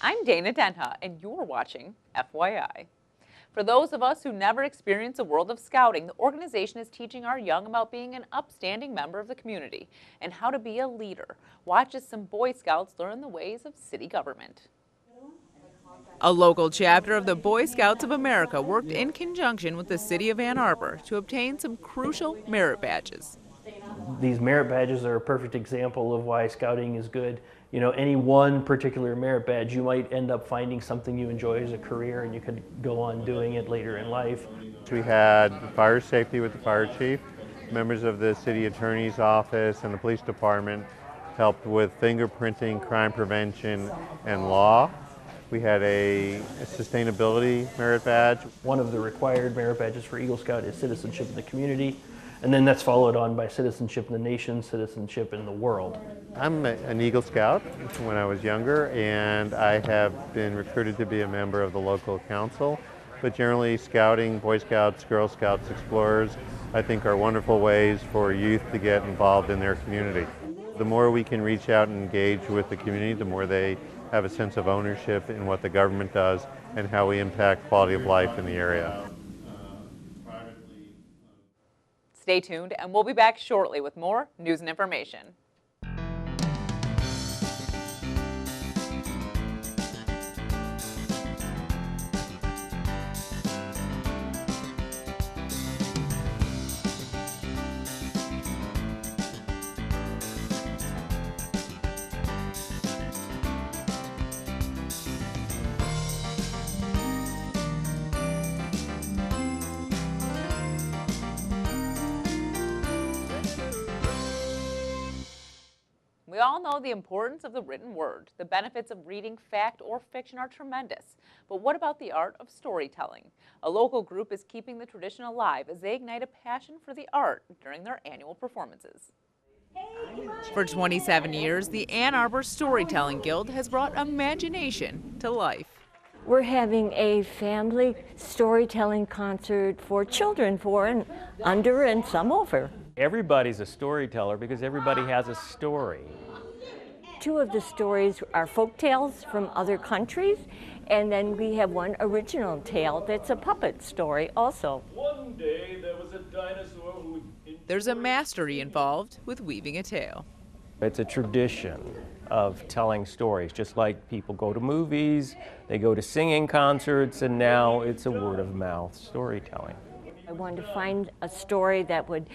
I'm Dana Denha, and you're watching FYI. For those of us who never experienced a world of scouting, the organization is teaching our young about being an upstanding member of the community and how to be a leader. Watch as some Boy Scouts learn the ways of city government. A local chapter of the Boy Scouts of America worked in conjunction with the city of Ann Arbor to obtain some crucial merit badges. These merit badges are a perfect example of why scouting is good. You know, any one particular merit badge, you might end up finding something you enjoy as a career and you could go on doing it later in life. We had fire safety with the fire chief, members of the city attorney's office and the police department helped with fingerprinting, crime prevention, and law. We had a sustainability merit badge. One of the required merit badges for Eagle Scout is citizenship in the community, and then that's followed on by citizenship in the nation, citizenship in the world. I'm an Eagle Scout when I was younger, and I have been recruited to be a member of the local council. But generally, scouting, Boy Scouts, Girl Scouts, Explorers, I think are wonderful ways for youth to get involved in their community. The more we can reach out and engage with the community, the more they have a sense of ownership in what the government does and how we impact quality of life in the area. Stay tuned, and we'll be back shortly with more news and information. We all know the importance of the written word. The benefits of reading fact or fiction are tremendous. But what about the art of storytelling? A local group is keeping the tradition alive as they ignite a passion for the art during their annual performances. For 27 years, the Ann Arbor Storytelling Guild has brought imagination to life. We're having a family storytelling concert for children, for and under and some over. Everybody's a storyteller because everybody has a story. Two of the stories are folk tales from other countries, and then we have one original tale that's a puppet story also. One day there was a dinosaur who... There's a mastery involved with weaving a tale. It's a tradition of telling stories, just like people go to movies, they go to singing concerts, and now it's a word-of-mouth storytelling. I wanted to find a story that would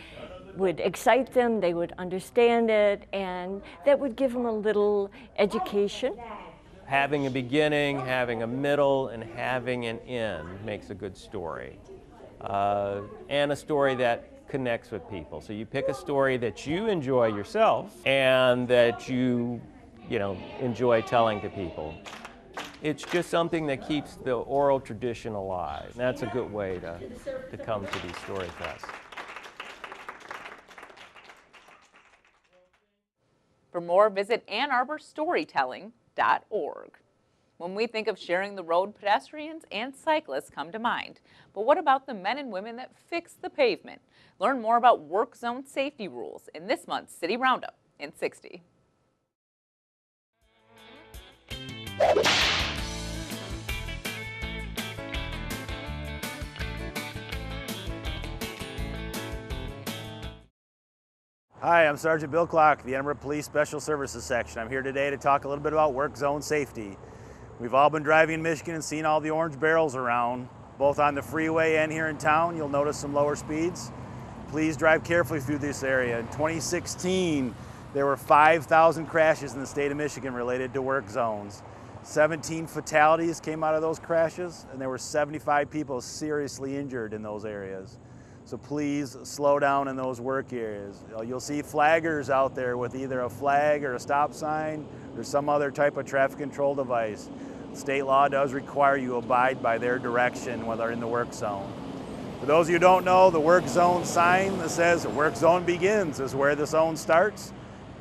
excite them, they would understand it, and that would give them a little education. Having a beginning, having a middle, and having an end makes a good story. And a story that connects with people. So you pick a story that you enjoy yourself and that you enjoy telling to people. It's just something that keeps the oral tradition alive. And that's a good way to come to these story fests. For more, visit AnnArborStorytelling.org. When we think of sharing the road, pedestrians and cyclists come to mind. But what about the men and women that fix the pavement? Learn more about work zone safety rules in this month's City Roundup in 60. Hi, I'm Sergeant Bill Clark, the Ann Arbor Police Special Services Section. I'm here today to talk a little bit about work zone safety. We've all been driving in Michigan and seen all the orange barrels around, both on the freeway and here in town. You'll notice some lower speeds. Please drive carefully through this area. In 2016, there were 5,000 crashes in the state of Michigan related to work zones. 17 fatalities came out of those crashes, and there were 75 people seriously injured in those areas. So please slow down in those work areas. You'll see flaggers out there with either a flag or a stop sign or some other type of traffic control device. State law does require you abide by their direction when they're in the work zone. For those of you who don't know, the work zone sign that says work zone begins is where the zone starts,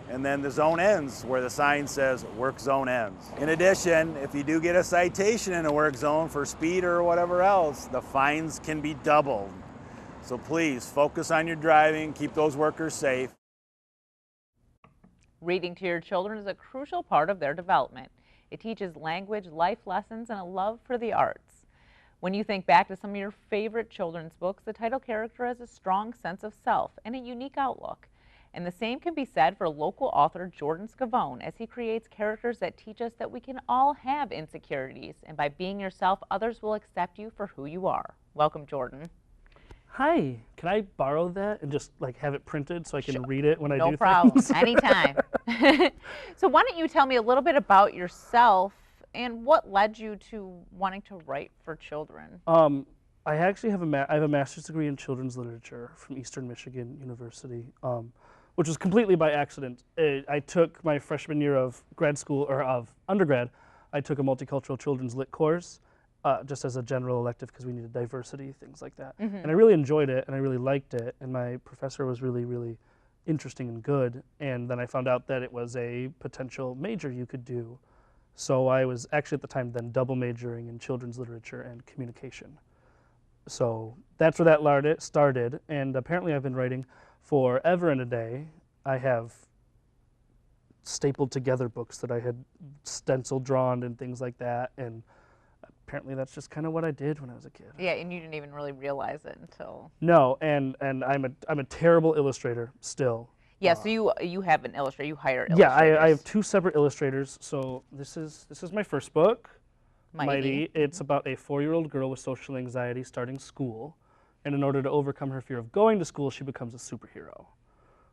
and then the zone ends where the sign says work zone ends. In addition, if you do get a citation in a work zone for speed or whatever else, the fines can be doubled. So please focus on your driving, keep those workers safe. Reading to your children is a crucial part of their development. It teaches language, life lessons, and a love for the arts. When you think back to some of your favorite children's books, the title character has a strong sense of self and a unique outlook. And the same can be said for local author Jordan Scavone, as he creates characters that teach us that we can all have insecurities, and by being yourself, others will accept you for who you are. Welcome, Jordan. Hi, can I borrow that and just like have it printed so I can read it when I do No problem, things? anytime. So why don't you tell me a little bit about yourself and what led you to wanting to write for children? I actually have I have a master's degree in children's literature from Eastern Michigan University, which was completely by accident. I took my freshman year of grad school, or of undergrad, I took a multicultural children's lit course, just as a general elective because we needed diversity, things like that. And I really enjoyed it and I really liked it, and my professor was really, really interesting and good. And then I found out that it was a potential major you could do. So I was actually at the time then double majoring in children's literature and communication. So that's where that started, and apparently I've been writing forever and a day. I have stapled together books that I had stenciled, drawn, and things like that, and apparently that's just kind of what I did when I was a kid. Yeah, and you didn't even really realize it until... No, and I'm a terrible illustrator still. Yeah, so you have an illustrator, you hire illustrators. Yeah, I have two separate illustrators. So this is my first book, Mighty. It's about a 4-year-old girl with social anxiety starting school, and in order to overcome her fear of going to school, she becomes a superhero.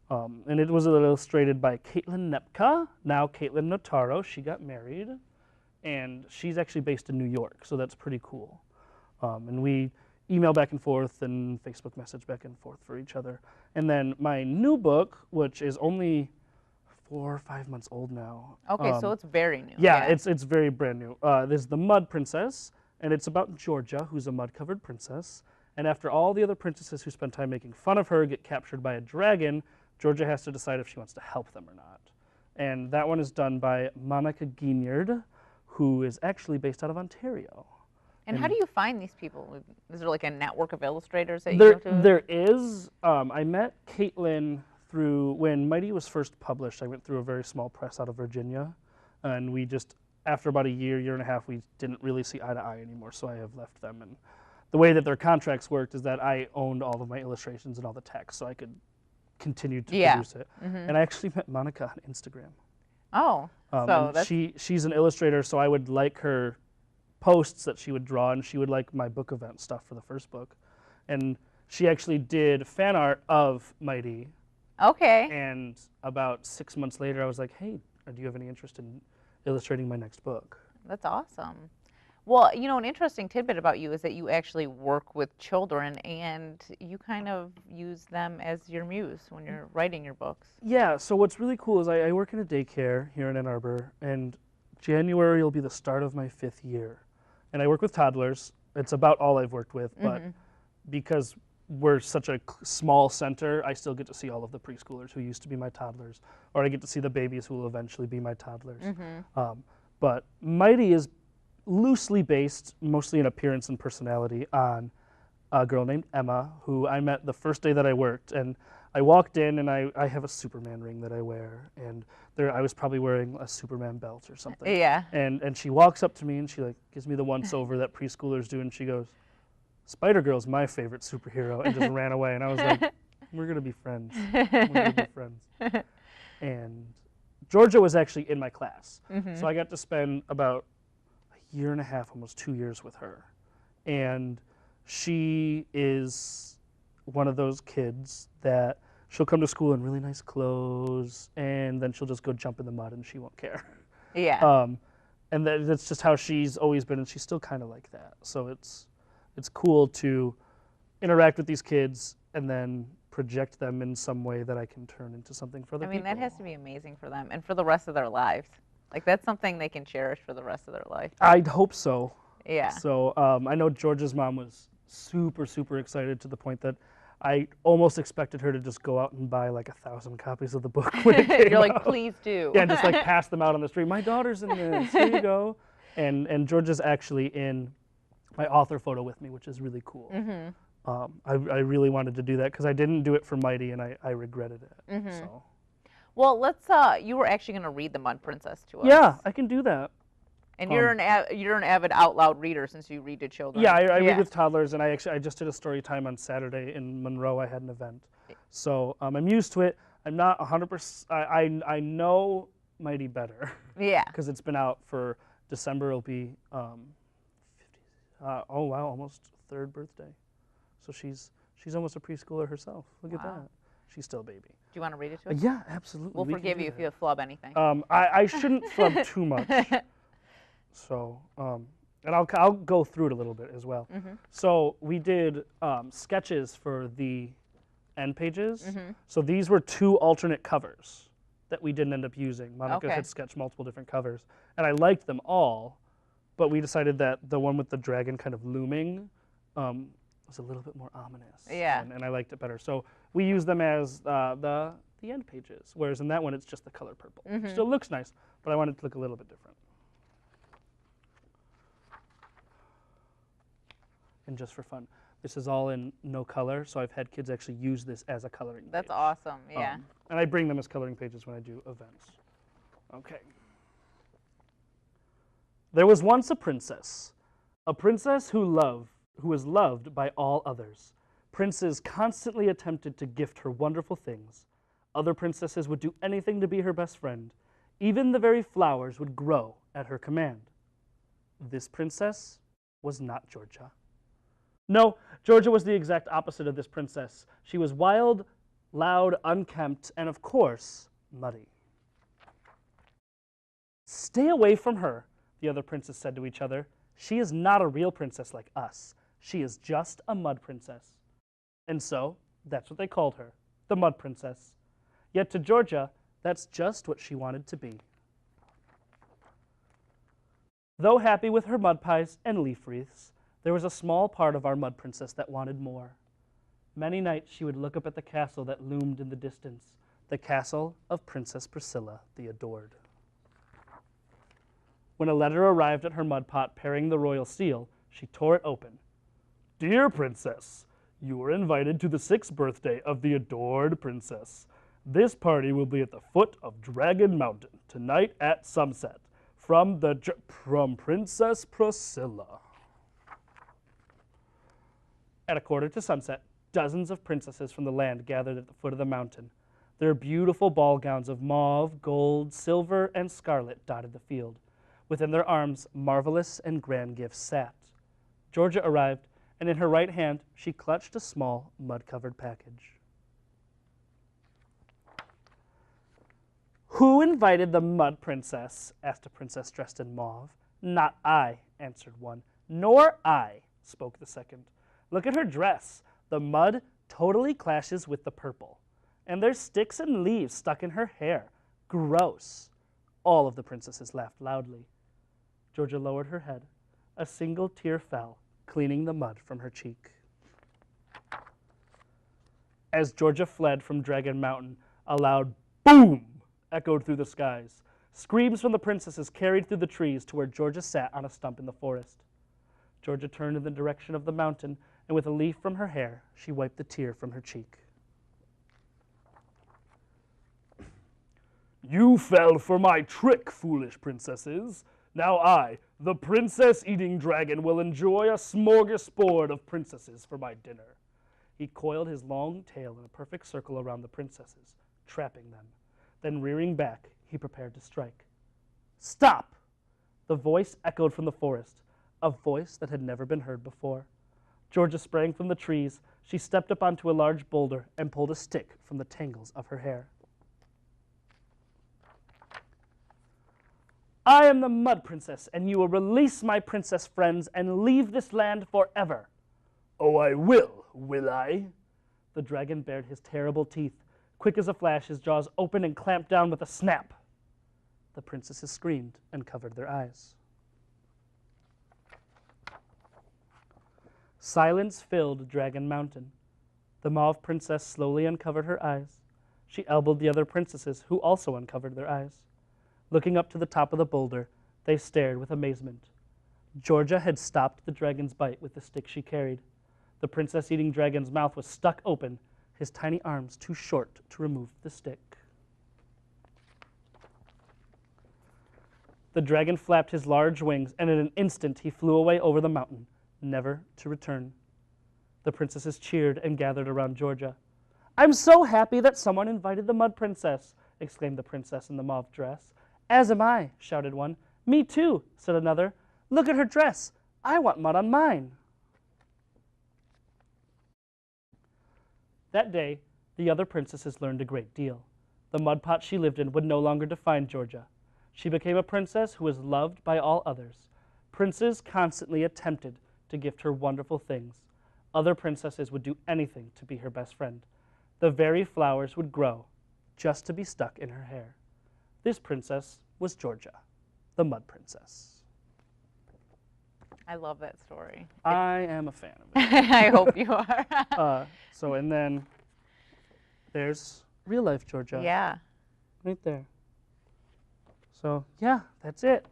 And it was illustrated by Caitlin Nepka, now Caitlin Notaro. She got married, and she's actually based in New York, so that's pretty cool. And we email back and forth and Facebook message back and forth for each other. And then my new book, which is only 4 or 5 months old now. Okay, so it's very new. Yeah, it's very brand new. There's The Mud Princess, and it's about Georgia, who's a mud-covered princess. And after all the other princesses who spend time making fun of her get captured by a dragon, Georgia has to decide if she wants to help them or not. And that one is done by Monica Guignard, who is actually based out of Ontario. And how do you find these people? Is there like a network of illustrators that you go to? There is. I met Caitlin through, when Mighty was first published, I went through a very small press out of Virginia. And we just, after about a year and a half, we didn't really see eye to eye anymore, so I have left them. And the way that their contracts worked is that I owned all of my illustrations and all the text, so I could continue to produce it. And I actually met Monica on Instagram. Oh, so that's... she's an illustrator, so I would like her posts that she would draw, and she would like my book event stuff for the first book. And she actually did fan art of Mighty. Okay. And about 6 months later, I was like, hey, do you have any interest in illustrating my next book? That's awesome. Well, you know, an interesting tidbit about you is that you actually work with children, and you kind of use them as your muse when you're writing your books. Yeah, so what's really cool is I work in a daycare here in Ann Arbor, and January will be the start of my 5th year. And I work with toddlers. It's about all I've worked with, but because we're such a small center, I still get to see all of the preschoolers who used to be my toddlers, or I get to see the babies who will eventually be my toddlers. But Mighty is loosely based, mostly in appearance and personality, on a girl named Emma, who I met the first day that I worked. And I walked in, and I have a Superman ring that I wear, and I was probably wearing a Superman belt or something. Yeah. And she walks up to me, and she like gives me the once-over that preschoolers do, and she goes, "Spider-Girl's my favorite superhero," and just ran away. And I was like, we're gonna be friends. We're gonna be friends. And Georgia was actually in my class, so I got to spend about a year and a half, almost 2 years with her. And she is one of those kids that she'll come to school in really nice clothes, and then she'll just go jump in the mud and she won't care. Yeah. And that's just how she's always been, and she's still kind of like that. So it's cool to interact with these kids and then project them in some way that I can turn into something for other people. I mean, that has to be amazing for them and for the rest of their lives. Like, that's something they can cherish for the rest of their life. I'd hope so. Yeah. So I know Georgia's mom was super, super excited to the point that I almost expected her to just go out and buy like 1,000 copies of the book when it came You're like, out. please do. Yeah, just like pass them out on the street. My daughter's in this. Here you go. And Georgia's actually in my author photo with me, which is really cool. I really wanted to do that because I didn't do it for Mighty, and I regretted it. So. Well, let's. You were actually going to read The Mud Princess to us. Yeah, I can do that. And you're an avid out loud reader since you read to children. Yeah, I read with toddlers, and I just did a story time on Saturday in Monroe. I had an event, so I'm used to it. I'm not 100%. I know Mighty better. Yeah. Because it's been out for December. It'll be oh wow, almost third birthday. So she's almost a preschooler herself. Look at that. She's still a baby. Do you want to read it to us? Yeah, absolutely. We'll forgive you if you flub anything. I shouldn't flub too much. So, and I'll go through it a little bit as well. So we did sketches for the end pages. So these were 2 alternate covers that we didn't end up using. Monica had sketched multiple different covers, and I liked them all, but we decided that the one with the dragon kind of looming was a little bit more ominous. Yeah. And I liked it better. So we used them as the end pages, whereas in that one it's just the color purple. Still looks nice, but I wanted it to look a little bit different. And just for fun, this is all in no color, so I've had kids actually use this as a coloring page. That's awesome, yeah. And I bring them as coloring pages when I do events. Okay. There was once a princess who was loved by all others. Princes constantly attempted to gift her wonderful things. Other princesses would do anything to be her best friend. Even the very flowers would grow at her command. This princess was not Georgia. No, Georgia was the exact opposite of this princess. She was wild, loud, unkempt, and of course, muddy. Stay away from her, the other princes said to each other. She is not a real princess like us. She is just a mud princess. And so, that's what they called her, the Mud Princess. Yet to Georgia, that's just what she wanted to be. Though happy with her mud pies and leaf wreaths, there was a small part of our Mud Princess that wanted more. Many nights she would look up at the castle that loomed in the distance, the castle of Princess Priscilla the Adored. When a letter arrived at her mud pot bearing the royal seal, she tore it open. Dear Princess, you are invited to the 6th birthday of the adored princess. This party will be at the foot of Dragon Mountain tonight at sunset. From Princess Priscilla. At a quarter to sunset, dozens of princesses from the land gathered at the foot of the mountain. Their beautiful ball gowns of mauve, gold, silver, and scarlet dotted the field. Within their arms, marvelous and grand gifts sat. Georgia arrived, and in her right hand, she clutched a small, mud-covered package. Who invited the Mud Princess? Asked a princess dressed in mauve. Not I, answered one. Nor I, spoke the second. Look at her dress. The mud totally clashes with the purple. And there's sticks and leaves stuck in her hair. Gross. All of the princesses laughed loudly. Georgia lowered her head. A single tear fell, cleaning the mud from her cheek. As Georgia fled from Dragon Mountain, a loud boom echoed through the skies. Screams from the princesses carried through the trees to where Georgia sat on a stump in the forest. Georgia turned in the direction of the mountain, and with a leaf from her hair, she wiped the tear from her cheek. You fell for my trick, foolish princesses. Now I, the princess-eating dragon, will enjoy a smorgasbord of princesses for my dinner. He coiled his long tail in a perfect circle around the princesses, trapping them. Then rearing back, he prepared to strike. Stop! The voice echoed from the forest, a voice that had never been heard before. Georgia sprang from the trees. She stepped up onto a large boulder and pulled a stick from the tangles of her hair. I am the Mud Princess, and you will release my princess friends and leave this land forever. Oh, I will I? The dragon bared his terrible teeth. Quick as a flash, his jaws opened and clamped down with a snap. The princesses screamed and covered their eyes. Silence filled Dragon Mountain. The Mauve Princess slowly uncovered her eyes. She elbowed the other princesses, who also uncovered their eyes. Looking up to the top of the boulder, they stared with amazement. Georgia had stopped the dragon's bite with the stick she carried. The princess-eating dragon's mouth was stuck open, his tiny arms too short to remove the stick. The dragon flapped his large wings, and in an instant he flew away over the mountain, never to return. The princesses cheered and gathered around Georgia. "I'm so happy that someone invited the Mud Princess," exclaimed the princess in the mauve dress. "As am I," shouted one. "Me too," said another. "Look at her dress. I want mud on mine." That day, the other princesses learned a great deal. The mud pot she lived in would no longer define Georgia. She became a princess who was loved by all others. Princes constantly attempted to gift her wonderful things. Other princesses would do anything to be her best friend. The very flowers would grow just to be stuck in her hair. This princess was Georgia, the Mud Princess. I love that story. I am a fan of it. I hope you are. And then there's real life Georgia. Yeah. Right there. So, yeah, that's it.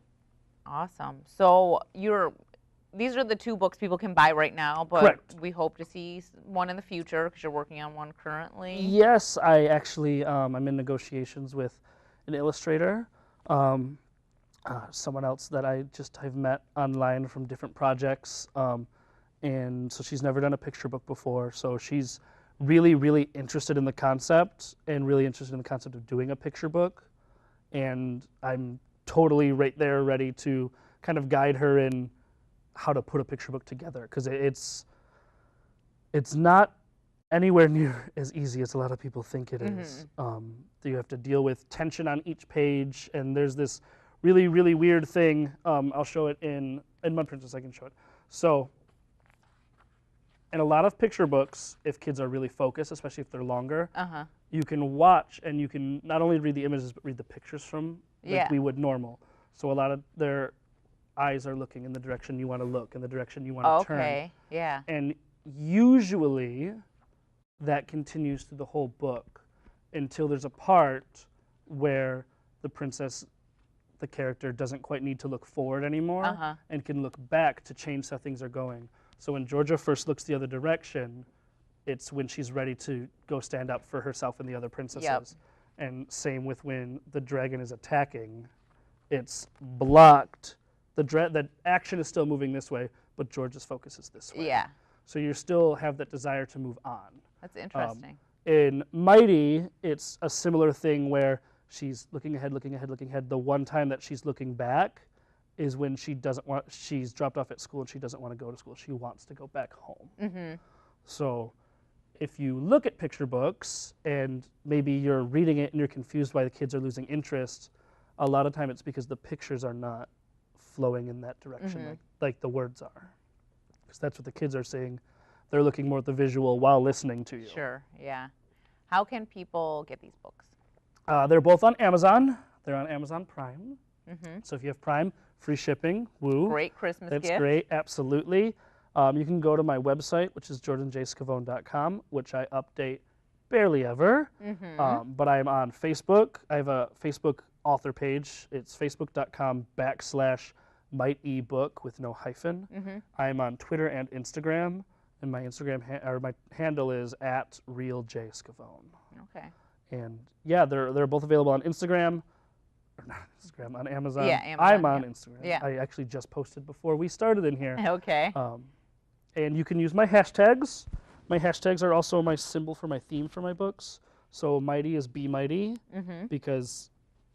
Awesome. So these are the 2 books people can buy right now, but Correct. we hope to see one in the future because you're working on one currently. Yes, I actually, I'm in negotiations with an illustrator, someone else that I've met online from different projects, and so she's never done a picture book before, so she's really, really interested in the concept and really interested in the concept of doing a picture book, and I'm totally right there ready to kind of guide her in how to put a picture book together, because it's not anywhere near as easy as a lot of people think it is. You have to deal with tension on each page, and there's this really, really weird thing. I'll show it in Mud Princess, I can show it. So, in a lot of picture books, if kids are really focused, especially if they're longer, you can watch and you can not only read the images, but read the pictures from like we would normal. So a lot of their eyes are looking in the direction you want to look, in the direction you want to turn. Okay, yeah. And usually that continues through the whole book until there's a part where the princess, the character, doesn't quite need to look forward anymore and can look back to change how things are going. So when Georgia first looks the other direction, it's when she's ready to go stand up for herself and the other princesses. And same with when the dragon is attacking, it's blocked. The action is still moving this way, but Georgia's focus is this way. Yeah. So you still have that desire to move on. That's interesting. In Mighty, it's a similar thing where she's looking ahead, looking ahead, looking ahead. The one time that she's looking back is when she's dropped off at school and she doesn't want to go to school. She wants to go back home. So if you look at picture books and maybe you're reading it and you're confused why the kids are losing interest, a lot of time it's because the pictures are not flowing in that direction like the words are. Because that's what the kids are saying. They're looking more at the visual while listening to you. Sure, yeah. How can people get these books? They're both on Amazon. They're on Amazon Prime. So if you have Prime, free shipping. Woo. Great Christmas gift. That's great, absolutely. You can go to my website, which is jordanjscavone.com, which I update barely ever. But I'm on Facebook. I have a Facebook author page. It's facebook.com/might-ebook with no hyphen. I'm on Twitter and Instagram, and my my handle is @realjscavone. Okay. And yeah, they're both available on Instagram. Or not Instagram, on Amazon. Yeah, Amazon, I'm on Instagram. Yeah. I actually just posted before we started in here. Okay. And you can use my hashtags. My hashtags are also my symbol for my theme for my books. So Mighty is Be Mighty, because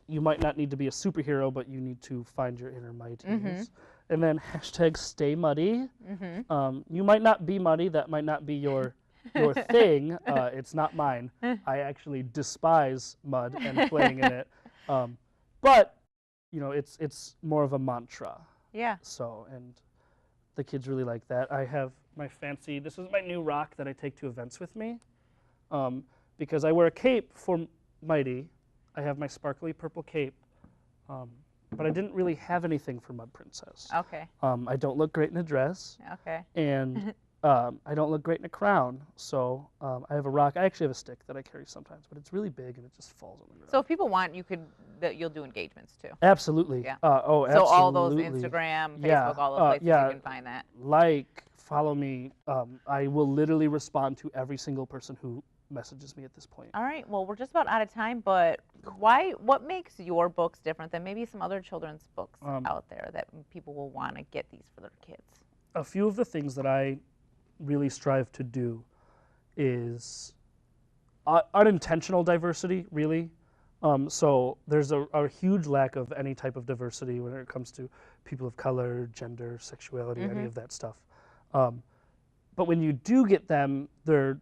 you might not need to be a superhero, but you need to find your inner mighties. And then hashtag Stay Muddy. You might not be muddy. That might not be your thing. It's not mine. I actually despise mud and playing in it. But you know, it's more of a mantra. Yeah. So, and the kids really like that. I have my this is my new rock that I take to events with me, because I wear a cape for Mighty. I have my sparkly purple cape, but I didn't really have anything for Mud Princess. Okay. I don't look great in a dress, Okay. and I don't look great in a crown, so I have a rock. I actually have a stick that I carry sometimes, but it's really big and it just falls on the ground. So if people want, you'll do engagements too. Absolutely. Yeah. Oh, So absolutely. all those Instagram, Facebook, all those places you can find that. Follow me. I will literally respond to every single person who messages me at this point. All right, well, we're just about out of time, but what makes your books different than maybe some other children's books out there that people will want to get these for their kids? A few of the things that I really strive to do is unintentional diversity, really. So there's a huge lack of any type of diversity when it comes to people of color, gender, sexuality, any of that stuff. But when you do get them, they're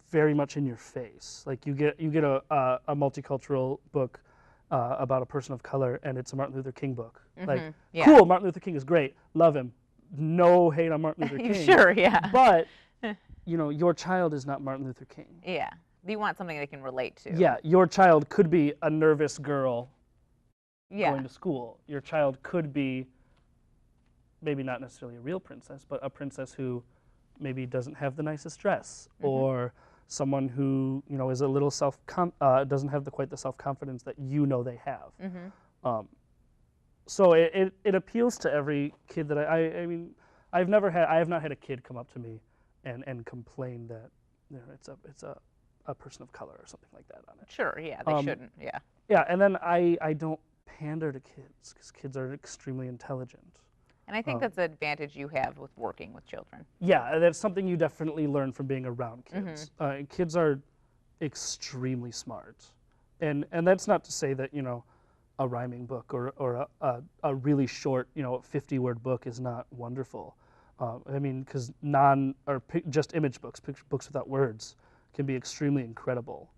very much in your face. Like you get a multicultural book about a person of color, and it's a Martin Luther King book. Like, cool, Martin Luther King is great, love him. No hate on Martin Luther King. Sure, yeah. But you know, your child is not Martin Luther King. Yeah. You want something they can relate to. Yeah, your child could be a nervous girl going to school. Your child could be maybe not necessarily a real princess, but a princess who maybe doesn't have the nicest dress, or someone who, you know, is a little doesn't have quite the self-confidence that you know they have. So it appeals to every kid that I mean, I have not had a kid come up to me and complain that, you know, it's a person of color or something like that on it. Sure, yeah, they shouldn't, yeah. Yeah, and then I don't pander to kids because kids are extremely intelligent. And I think that's an advantage you have with working with children. Yeah, that's something you definitely learn from being around kids. Kids are extremely smart. And that's not to say that, you know, a rhyming book or a really short, you know, 50-word book is not wonderful. I mean, because just image books, books without words, can be extremely incredible.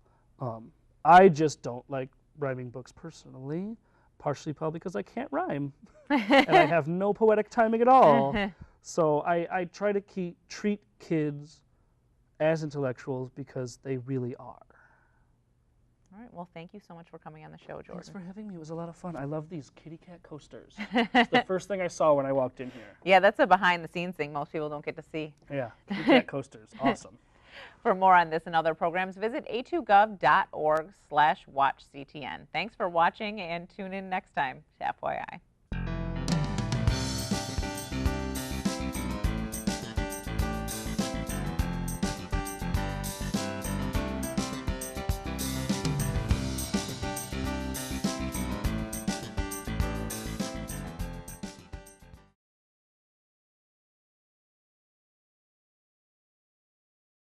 I just don't like rhyming books personally, partially probably because I can't rhyme and I have no poetic timing at all. So I try to treat kids as intellectuals because they really are. All right, well, thank you so much for coming on the show, Jordan. Thanks for having me. It was a lot of fun. I love these kitty cat coasters. It's the first thing I saw when I walked in here. Yeah, that's a behind-the-scenes thing most people don't get to see. Yeah, kitty cat coasters, awesome. For more on this and other programs, visit a2gov.org/watchctn. Thanks for watching, and tune in next time to FYI.